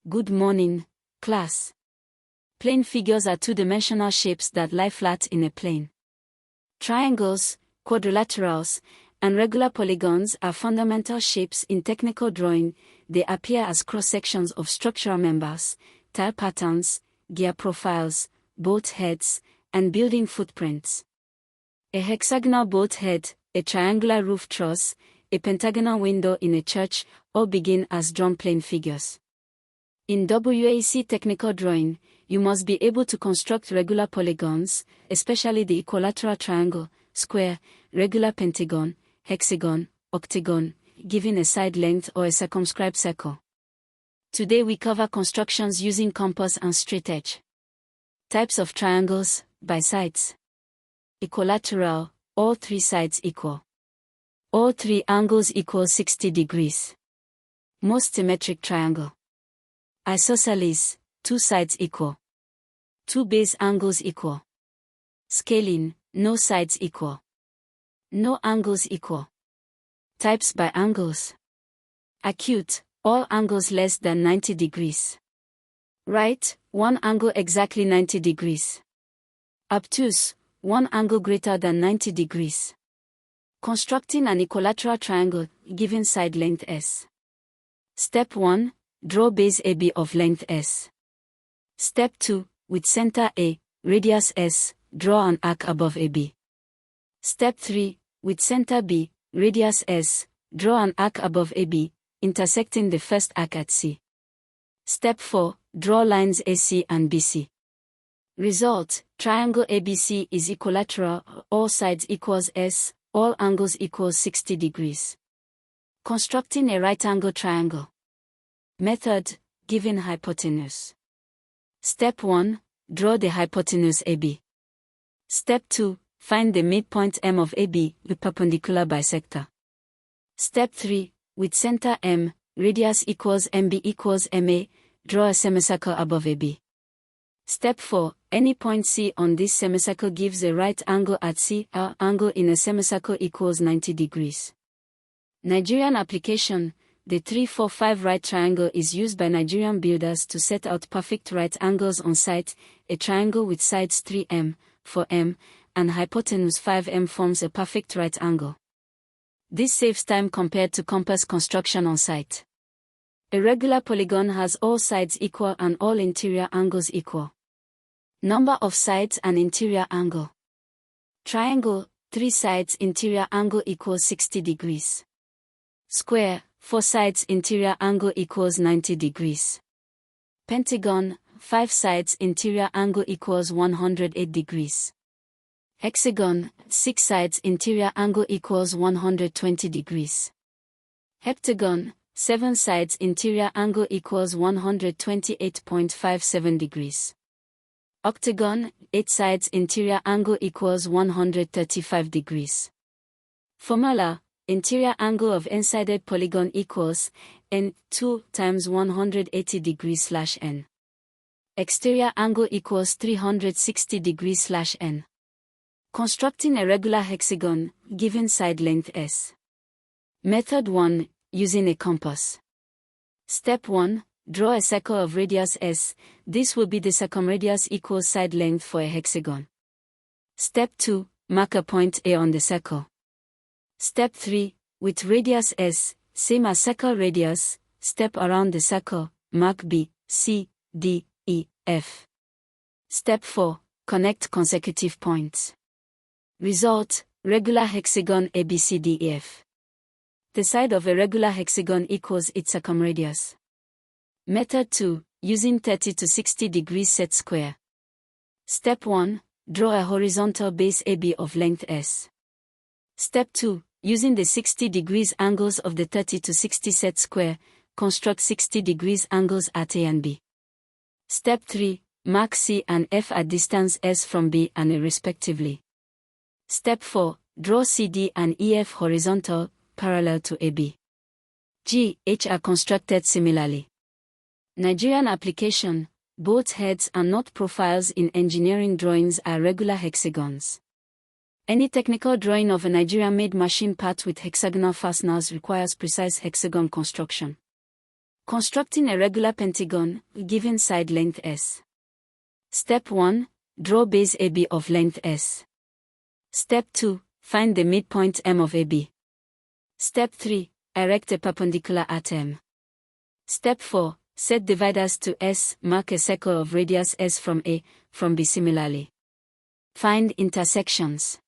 Good morning, class. Plane figures are two-dimensional shapes that lie flat in a plane. Triangles, quadrilaterals, and regular polygons are fundamental shapes in technical drawing. They appear as cross-sections of structural members, tile patterns, gear profiles, boat heads, and building footprints. A hexagonal boat head, a triangular roof truss, a pentagonal window in a church all begin as drawn plane figures. In WAEC technical drawing, you must be able to construct regular polygons, especially the equilateral triangle, square, regular pentagon, hexagon, octagon, giving a side length or a circumscribed circle. Today we cover constructions using compass and straight edge. Types of triangles, by sides. Equilateral, all three sides equal. All three angles equal 60 degrees. Most symmetric triangle. Isosceles, two sides equal. Two base angles equal. Scaling, no sides equal. No angles equal. Types by angles. Acute, all angles less than 90 degrees. Right, one angle exactly 90 degrees. Obtuse, one angle greater than 90 degrees. Constructing an equilateral triangle, given side length S. Step 1. Draw base AB of length S. Step 2. With center A, radius S, draw an arc above AB. Step 3. With center B, radius S, draw an arc above AB, intersecting the first arc at C. Step 4. Draw lines AC and BC. Result, triangle ABC is equilateral, all sides equals S, all angles equals 60 degrees. Constructing a right angle triangle. Method, given hypotenuse. Step 1. Draw the hypotenuse AB. Step 2. Find the midpoint M of AB with perpendicular bisector. Step 3. With center M, radius equals MB equals MA, draw a semicircle above AB. Step 4. Any point C on this semicircle gives a right angle at C. Our angle in a semicircle equals 90 degrees. Nigerian application. The 3-4-5 right triangle is used by Nigerian builders to set out perfect right angles on site. A triangle with sides 3m, 4m, and hypotenuse 5m forms a perfect right angle. This saves time compared to compass construction on site. A regular polygon has all sides equal and all interior angles equal. Number of sides and interior angle. Triangle, 3 sides interior angle equals 60 degrees. Square, 4 sides interior angle equals 90 degrees. Pentagon, 5 sides interior angle equals 108 degrees. Hexagon, 6 sides interior angle equals 120 degrees. Heptagon, 7 sides interior angle equals 128.57 degrees. Octagon, 8 sides interior angle equals 135 degrees. Formula, interior angle of n-sided polygon equals n2 times 180 degrees / n. Exterior angle equals 360 degrees / n. Constructing a regular hexagon, given side length S. Method 1, using a compass. Step 1, draw a circle of radius S. This will be the circumradius equals side length for a hexagon. Step 2, mark a point A on the circle. Step 3, with radius S, same as circle radius, step around the circle, mark B, C, D, E, F. Step 4, connect consecutive points. Result, regular hexagon ABCDEF. The side of a regular hexagon equals its circumradius. Method 2, using 30 to 60 degrees set square. Step 1, draw a horizontal base AB of length S. Step 2, using the 60 degrees angles of the 30 to 60 set square, construct 60 degrees angles at A and B. Step 3, mark C and F at distance S from B and A respectively. Step 4, draw CD and EF horizontal, parallel to AB. G, H are constructed similarly. Nigerian application, both heads and knot profiles in engineering drawings are regular hexagons. Any technical drawing of a Nigerian-made machine part with hexagonal fasteners requires precise hexagon construction. Constructing a regular pentagon, given side length S. Step 1. Draw base AB of length S. Step 2. Find the midpoint M of AB. Step 3. Erect a perpendicular at M. Step 4. Set dividers to S. Mark a circle of radius S from A, from B. Similarly, find intersections.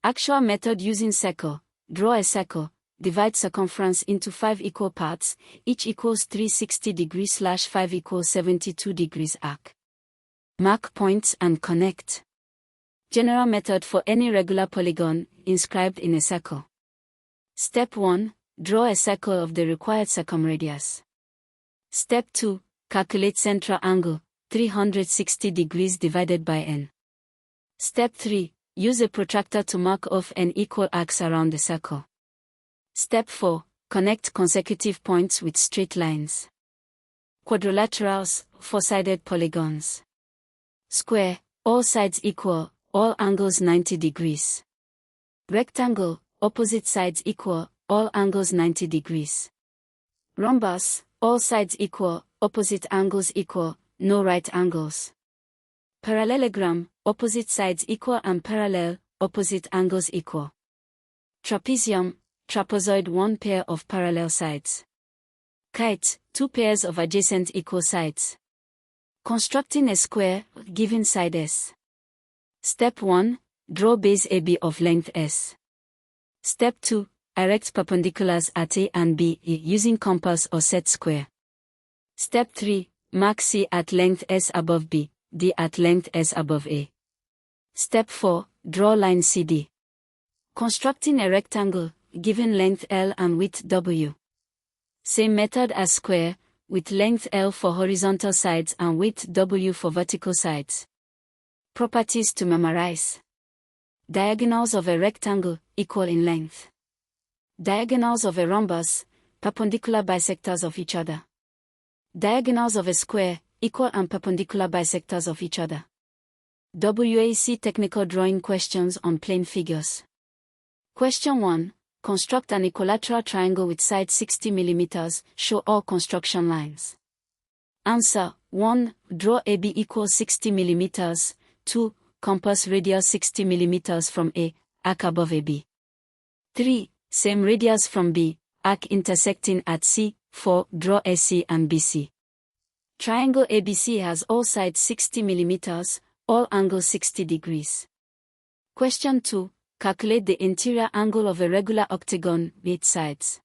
Actual method using circle. Draw a circle. Divide circumference into 5 equal parts, each equals 360 degrees / 5 equals 72 degrees arc. Mark points and connect. General method for any regular polygon, inscribed in a circle. Step 1. Draw a circle of the required circumradius. Step 2. Calculate central angle, 360 degrees divided by n. Step 3. Use a protractor to mark off n equal arcs around the circle. Step 4. Connect consecutive points with straight lines. Quadrilaterals, four-sided polygons. Square, all sides equal, all angles 90 degrees. Rectangle, opposite sides equal, all angles 90 degrees. Rhombus, all sides equal, opposite angles equal, no right angles. Parallelogram, opposite sides equal and parallel, opposite angles equal. Trapezium, trapezoid, one pair of parallel sides. Kite, two pairs of adjacent equal sides. Constructing a square, given side S. Step 1. Draw base AB of length S. Step 2. Erect perpendiculars at A and B using compass or set square. Step 3. Mark C at length S above B, D at length S above A. Step 4. Draw line CD. Constructing a rectangle, given length L and width W. Same method as square, with length L for horizontal sides and width W for vertical sides. Properties to memorize. Diagonals of a rectangle, equal in length. Diagonals of a rhombus, perpendicular bisectors of each other. Diagonals of a square, equal and perpendicular bisectors of each other. WAEC technical drawing questions on plane figures. Question 1. Construct an equilateral triangle with side 60 mm, show all construction lines. Answer. 1. Draw AB equals 60 mm. 2. Compass radius 60 mm from A, arc above AB. 3. Same radius from B, arc intersecting at C. 4. Draw SC and BC. Triangle ABC has all sides 60 mm, all angles 60 degrees. Question 2. Calculate the interior angle of a regular octagon with sides.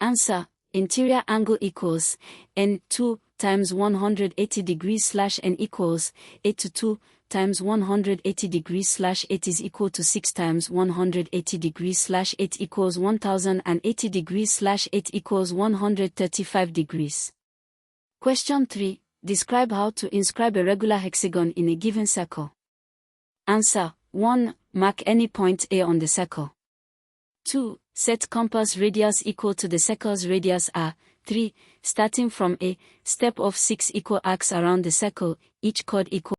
Answer. Interior angle equals n2 times 180 degrees / n equals 8 to 2 times 180 degrees / 8 is equal to 6 times 180 degrees / 8 equals 1080 degrees / 8 equals 135 degrees. Question 3. Describe how to inscribe a regular hexagon in a given circle. Answer. 1. Mark any point A on the circle. 2. Set compass radius equal to the circle's radius R. 3. Starting from A, step off 6 equal arcs around the circle, each chord equal